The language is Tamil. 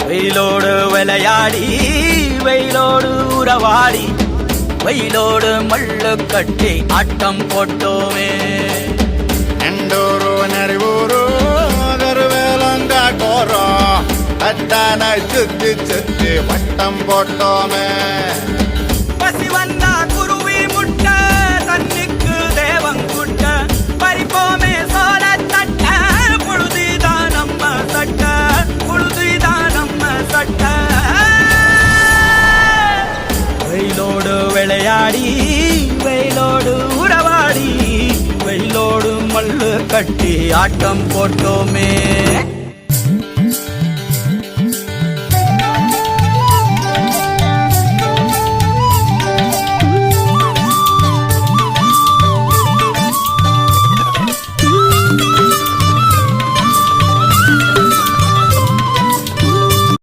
வெயிலோடு விளையாடி வெயிலோடு உறவாடி வெயிலோடு மல்லு கட்டி ஆட்டம் போட்டோமே. எண்டூரு நெறிவூரு கருவேலங்காட்டோரம் அத்தானை சுத்தி சுத்தி வட்டம் போட்டோமே. பசி வந்தா குருவி முட்ட தண்ணிக்கு தேவங்குட்ட பறிப்போமே சோழ தட்ட புழுதிதான் நம்ம சட்ட புழுதிதான் நம்ம சட்ட. வெயிலோடு விளையாடி வெயிலோடு உறவாடி வெயிலோடு மல்லு கட்டி ஆட்டம் போட்டோமே.